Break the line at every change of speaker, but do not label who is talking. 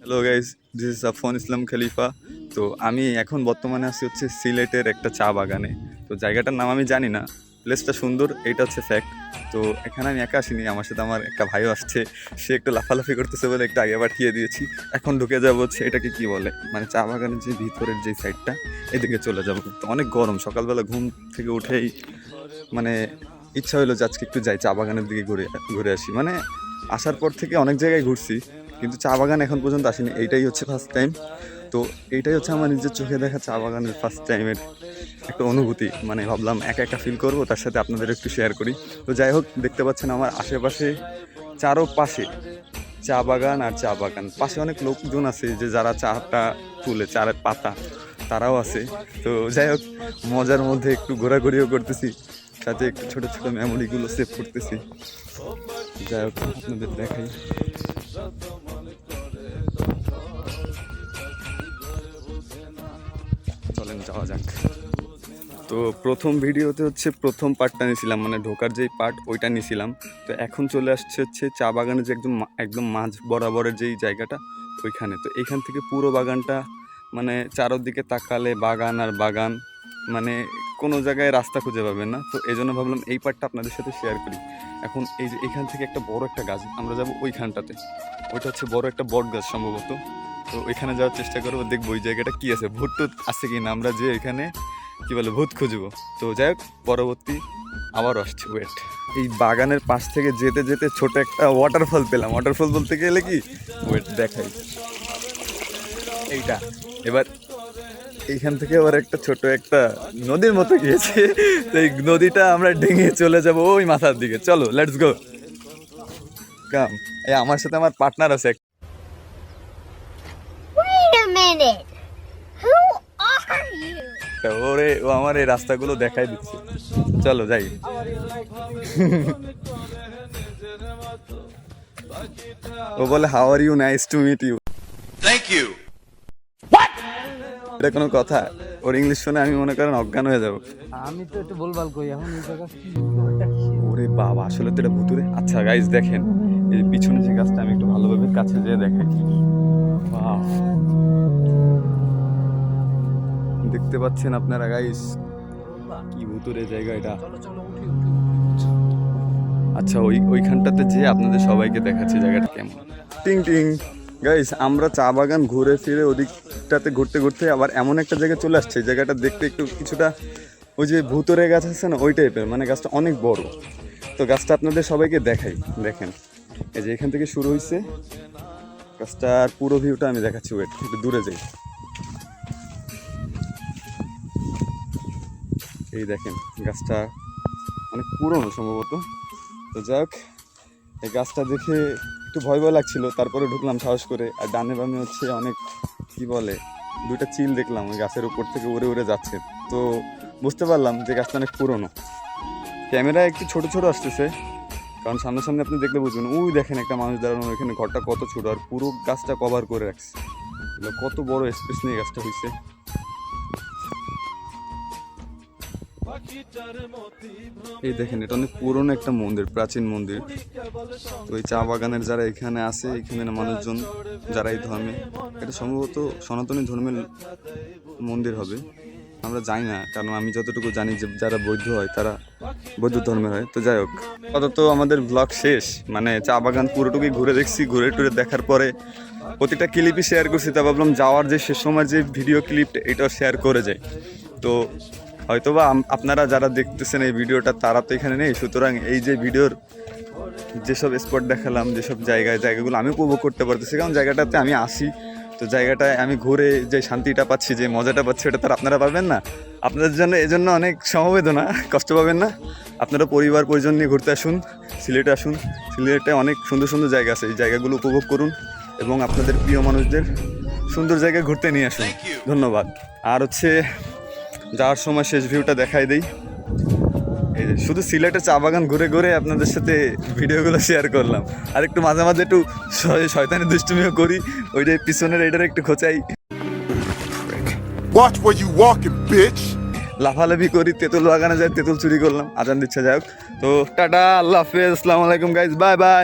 Hello guys, this is Affan Islam Khalifa. তো আমি এখন বর্তমানে আছি হচ্ছে সিলেটের একটা চা বাগানে। তো জায়গাটার নাম আমি জানি না, প্লেসটা সুন্দর, এইটা হচ্ছে ফ্যাক্ট। তো এখানে আমি একা আসিনি, আমার সাথে আমার একটা ভাইও আসছে। সে একটু লাফালাফি করতেছে বলে একটু আগে পাঠিয়ে দিয়েছি। এখন ঢুকে যাবো হচ্ছে এটাকে কি বলে, মানে চা বাগানের যে ভিতরের যে সাইডটা, এদিকে চলে যাবো। তো অনেক গরম, সকালবেলা ঘুম থেকে উঠেই মানে ইচ্ছা হলো যে আজকে একটু যাই চা বাগানের দিকে ঘুরে ঘুরে আসি। মানে আসার পর থেকে অনেক জায়গায় ঘুরছি, কিন্তু চা বাগান এখন পর্যন্ত আসিনি, এইটাই হচ্ছে ফার্স্ট টাইম। তো এইটাই হচ্ছে আমার নিজের চোখে দেখা চা বাগানের ফার্স্ট টাইমের একটা অনুভূতি। মানে ভাবলাম একা একা ফিল করবো, তার সাথে আপনাদের একটু শেয়ার করি। তো যাই হোক, দেখতে পাচ্ছেন আমার আশেপাশে চারোপাশে চা বাগান আর চা বাগান। পাশে অনেক লোকজন আছে যে যারা চাটা তুলে, চার পাতা, তারাও আছে। তো যাই হোক, মজার মধ্যে একটু ঘোরাঘুরিও করতেছি, সাথে একটু ছোটো ছোটো মেমোরিগুলো সেভ করতেছি। যাই হোক, আপনাদের দেখাই। চলেন যাওয়া যাক। তো প্রথম ভিডিওতে হচ্ছে প্রথম পার্টটা নিয়েছিলাম, মানে ঢোকার যেই পার্ট ওইটা নিয়েছিলাম। তো এখন চলে আসছে হচ্ছে চা বাগানের যে একদম মাঝ বরাবরের যেই জায়গাটা, ওইখানে। তো এইখান থেকে পুরো বাগানটা, মানে চারোদিকে তাকালে বাগান আর বাগান, মানে কোনো জায়গায় রাস্তা খুঁজে পাবেন না। তো এই জন্য ভাবলাম এই পার্টটা আপনাদের সাথে শেয়ার করি। এখন এই যে এখান থেকে একটা বড় একটা গাছ, আমরা যাবো ওইখানটাতে। ওইটা হচ্ছে বড় একটা বট গাছ সম্ভবত। তো ওইখানে যাওয়ার চেষ্টা করবো, দেখবো ওই জায়গাটা কী আছে, ভূত টুত আছে কি না, আমরা যে এখানে কী বলে ভূত খুঁজবো। তো যাই হোক, পরবর্তী আবারও আসছে, ওয়েট। এই বাগানের পাশ থেকে যেতে যেতে ছোট একটা ওয়াটারফল পেলাম। ওয়াটারফল বলতে গেলে কি, ওয়েট দেখাই, এইটা। এবার এইখান থেকে আবার একটা ছোট একটা নদীর মতো গিয়েছে। তো এই নদীটা আমরা ডিঙিয়ে চলে যাব ওই মাথার দিকে। চলো, লেটস গো, কাম। এই আমার সাথে আমার পার্টনার আছে।
Wait a minute. Who are you?
ওরে, ও আমার এই রাস্তাগুলো দেখাই দিচ্ছে। চলো যাই। ও বলে how are you, nice to meet you.
Thank you.
এটা কোনো কথা? ওর ইংলিশ শুনে আমি মনে করেন অজ্ঞান হয়ে যাবো।
আমি তো একটু বলবাল কই এখন এই জায়গা
ওরে বাবা, আসলে তো এটা ভুতুরে। আচ্ছা গাইজ দেখেন, এই পিছনে যে গাছটা, আমি একটু ভালোভাবে কাছে যেয়ে দেখাই। বাহ, দেখতে পাচ্ছেন আপনারা গাইজ, কি ভুতুরে জায়গা এটা। আচ্ছা, ওইখানটাতে যেয়ে আপনাদের সবাইকে দেখাচ্ছি জায়গাটা কেমন। টিং টিং গাইজ, আমরা চা বাগান ঘুরে ফিরে ওদিকটাতে ঘুরতে ঘুরতে আবার এমন একটা জায়গায় চলে আসছে, জায়গাটা দেখতে একটু কিছুটা ওই যে ভুতুরে গাছ আছে না, ওই টাইপের। মানে গাছটা অনেক বড়। তো গাছটা আপনাদের সবাইকে দেখাই। দেখেন, এই যে এখান থেকে শুরু হয়েছে গাছটার পুরো ভিউটা আমি দেখাচ্ছি। ওয়েট, একটু দূরে যাই। এই দেখেন, গাছটা অনেক পুরনো সম্ভবত। তো যাক, এই গাছটা দেখে একটু ভয় ভয় লাগছিল, তারপরে ঢুকলাম সাহস করে। আর ডানে বামে হচ্ছে অনেক কি বলে, দুইটা চিল দেখলাম ওই গাছের উপর থেকে উড়ে উড়ে যাচ্ছে। তো বুঝতে পারলাম যে গাছটা অনেক পুরনো। ক্যামেরা একটু ছোট ছোট আসতেছে, কারণ সামনাসামনি আপনি দেখলে বুঝবেন। ওই দেখেন একটা মানুষ দাঁড়ানো, ওইখানে ঘরটা কত ছোট, আর পুরো গাছটা কভার করে রাখছে। কত বড় স্পেস নিয়ে গাছটা হয়েছে। এই দেখেন, এটা অনেক পুরনো একটা মন্দির, প্রাচীন মন্দির। তো এই চা বাগানের যারা এখানে আছে, এখানে মানুষজন যারা এই ধর্মে, এটা সম্ভবত সনাতনী ধর্মের মন্দির হবে, আমরা জানি না। কারণ আমি যতটুকু জানি যে যারা বৌদ্ধ হয় তারা বৌদ্ধ ধর্মের হয়। তো যাই হোক, আপাতত আমাদের ব্লগ শেষ। মানে চা বাগান পুরোটুকুই ঘুরে দেখছি, ঘুরে টুরে দেখার পরে প্রতিটা ক্লিপই শেয়ার করছি। তা ভাবলাম যাওয়ার যে শেষ সময় যে ভিডিও ক্লিপ, এটাও শেয়ার করে যায়। তো হয়তোবা আপনারা যারা দেখতেছেন এই ভিডিওটা, তারা তো এখানে নেই। সুতরাং এই যে ভিডিওর যেসব স্পট দেখালাম, যেসব জায়গাগুলো আমি উপভোগ করতে পারতেছি, কারণ জায়গাটাতে আমি আসি। তো জায়গাটায় আমি ঘুরে যে শান্তিটা পাচ্ছি, যে মজাটা পাচ্ছি, ওটা তো আপনারা পাবেন না। আপনাদের জন্য এজন্য অনেক সমবেদনা, কষ্ট পাবেন না। আপনারা পরিবার পরিজন নিয়ে ঘুরতে আসুন, সিলেটে আসুন। সিলেটে অনেক সুন্দর সুন্দর জায়গা আছে, এই জায়গাগুলো উপভোগ করুন এবং আপনাদের প্রিয় মানুষদের সুন্দর জায়গায় ঘুরতে নিয়ে আসুন। ধন্যবাদ। আর হচ্ছে যাওয়ার সময় শেষ ভিউটা দেখাই দেই। এই যে শুধু সিলেটের চা বাগান ঘুরে ঘুরে আপনাদের সাথে ভিডিওগুলো শেয়ার করলাম। আর একটু মাঝে মাঝে একটু শয়তানি দুষ্টুমিও করি, ওইটাই পিছনের এটার একটু খোঁচাই।
Watch where you walking, bitch.
লাফালাফি করি, তেঁতুল বাগানে যাই, তেঁতুল চুরি করলাম। আজান দিচ্ছে, যাই হোক। তো টাটা, আল্লাহ হাফেজ, আসসালামু আলাইকুম গাইজ, বাই বাই।